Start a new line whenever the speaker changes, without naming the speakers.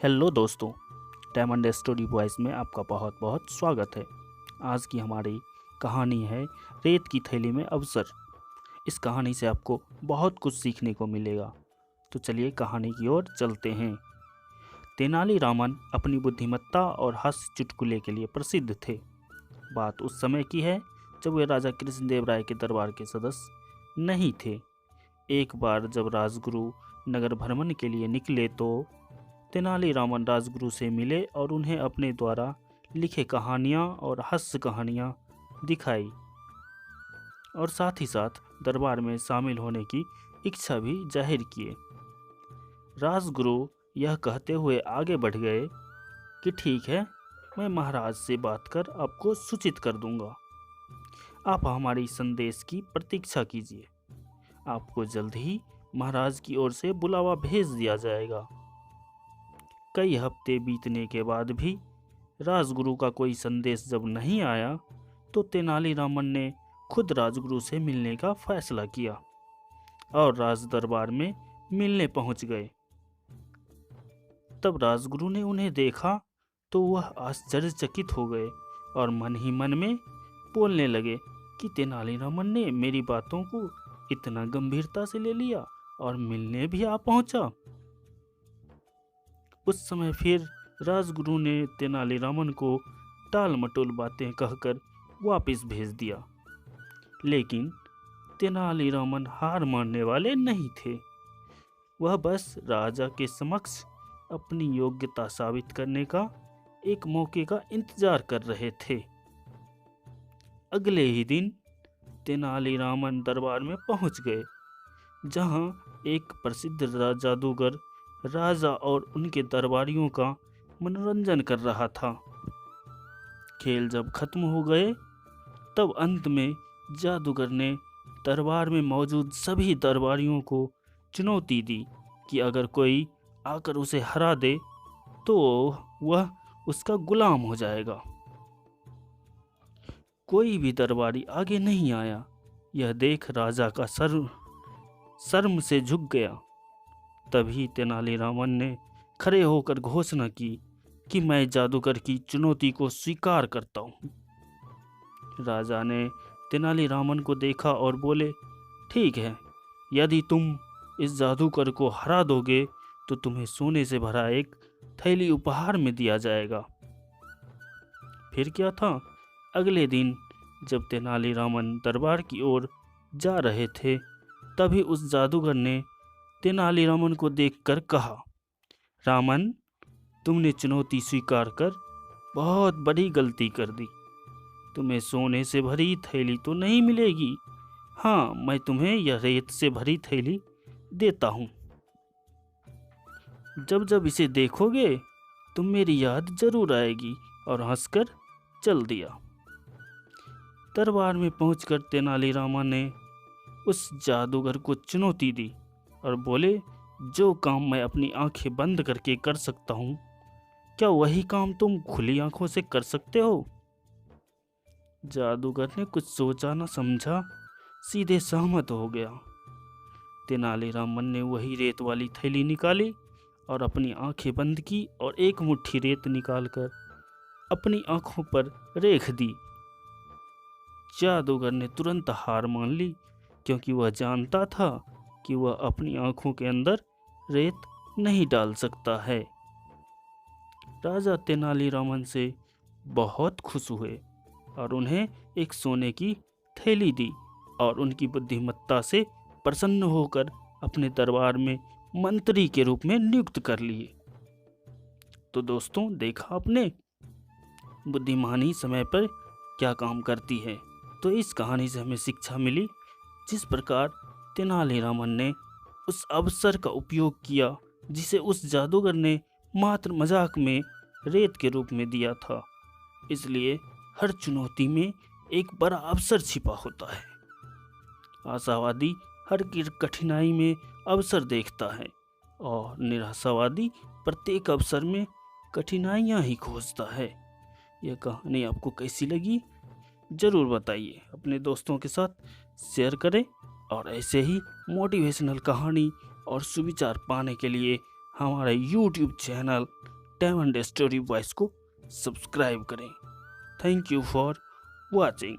Hello दोस्तों, diamond story voice में आपका बहुत बहुत स्वागत है। आज की हमारी कहानी है रेत की थैली में अवसर। इस कहानी से आपको बहुत कुछ सीखने को मिलेगा। तो चलिए कहानी की ओर चलते हैं। तेनालीरामन अपनी बुद्धिमत्ता और हास्य चुटकुले के लिए प्रसिद्ध थे। बात उस समय की है जब वे राजा कृष्णदेव राय के दरबार के सदस्य नहीं थे। एक बार जब राजगुरु नगर भ्रमण के लिए निकले तो तेनालीरामन राजगुरु से मिले और उन्हें अपने द्वारा लिखे कहानियाँ और हास्य कहानियाँ दिखाई और साथ ही साथ दरबार में शामिल होने की इच्छा भी जाहिर किए। राजगुरु यह कहते हुए आगे बढ़ गए कि ठीक है, मैं महाराज से बात कर आपको सूचित कर दूंगा। आप हमारी संदेश की प्रतीक्षा कीजिए। आपको जल्द ही महाराज की ओर से बुलावा भेज दिया जाएगा। कई हफ्ते बीतने के बाद भी राजगुरु का कोई संदेश जब नहीं आया तो तेनालीरामन ने खुद राजगुरु से मिलने का फैसला किया और राज दरबार में मिलने पहुंच गए। तब राजगुरु ने उन्हें देखा तो वह आश्चर्यचकित हो गए और मन ही मन में बोलने लगे कि तेनालीरामन ने मेरी बातों को इतना गंभीरता से ले लिया और मिलने भी आ पहुंचा। उस समय फिर राजगुरु ने तेनालीरामन को टाल मटोल बातें कहकर वापस भेज दिया, लेकिन तेनालीरामन हार मानने वाले नहीं थे। वह बस राजा के समक्ष अपनी योग्यता साबित करने का एक मौके का इंतजार कर रहे थे। अगले ही दिन तेनालीरामन दरबार में पहुंच गए, जहां एक प्रसिद्ध जादूगर राजा और उनके दरबारियों का मनोरंजन कर रहा था। खेल जब खत्म हो गए तब अंत में जादूगर ने दरबार में मौजूद सभी दरबारियों को चुनौती दी कि अगर कोई आकर उसे हरा दे तो वह उसका गुलाम हो जाएगा। कोई भी दरबारी आगे नहीं आया। यह देख राजा का सर शर्म से झुक गया। तभी तेनालीरामन ने खड़े होकर घोषणा की कि मैं जादूगर की चुनौती को स्वीकार करता हूँ। राजा ने तेनालीरामन को देखा और बोले, ठीक है, यदि तुम इस जादूगर को हरा दोगे तो तुम्हें सोने से भरा एक थैली उपहार में दिया जाएगा। फिर क्या था, अगले दिन जब तेनालीरामन दरबार की ओर जा रहे थे तभी उस जादूगर ने तेनालीरामन को देखकर कहा, रामन, तुमने चुनौती स्वीकार कर बहुत बड़ी गलती कर दी। तुम्हें सोने से भरी थैली तो नहीं मिलेगी। हाँ, मैं तुम्हें यह रेत से भरी थैली देता हूँ। जब जब इसे देखोगे तुम मेरी याद जरूर आएगी। और हंसकर चल दिया। दरबार में पहुंचकर तेनालीरामन ने उस जादूगर को चुनौती दी और बोले, जो काम मैं अपनी आंखें बंद करके कर सकता हूँ, क्या वही काम तुम खुली आंखों से कर सकते हो? जादूगर ने कुछ सोचा न समझा, सीधे सहमत हो गया। तेनालीरामन ने वही रेत वाली थैली निकाली और अपनी आंखें बंद की और एक मुट्ठी रेत निकालकर अपनी आंखों पर रेख दी। जादूगर ने तुरंत हार मान ली, क्योंकि वह जानता था कि वह अपनी आंखों के अंदर रेत नहीं डाल सकता है। राजा तेनालीरामन से बहुत खुश हुए और उन्हें एक सोने की थैली दी और उनकी बुद्धिमत्ता से प्रसन्न होकर अपने दरबार में मंत्री के रूप में नियुक्त कर लिए। तो दोस्तों, देखा आपने, बुद्धिमानी समय पर क्या काम करती है। तो इस कहानी से हमें शिक्षा मिली, जिस प्रकार तेनालीरामन ने उस अवसर का उपयोग किया जिसे उस जादूगर ने मात्र मजाक में रेत के रूप में दिया था। इसलिए हर चुनौती में एक बड़ा अवसर छिपा होता है। आशावादी हर कठिनाई में अवसर देखता है और निराशावादी प्रत्येक अवसर में कठिनाइयाँ ही खोजता है। यह कहानी आपको कैसी लगी ज़रूर बताइए। अपने दोस्तों के साथ शेयर करें और ऐसे ही मोटिवेशनल कहानी और सुविचार पाने के लिए हमारा YouTube channel diamond story voice को सब्सक्राइब करें। Thank you for watching.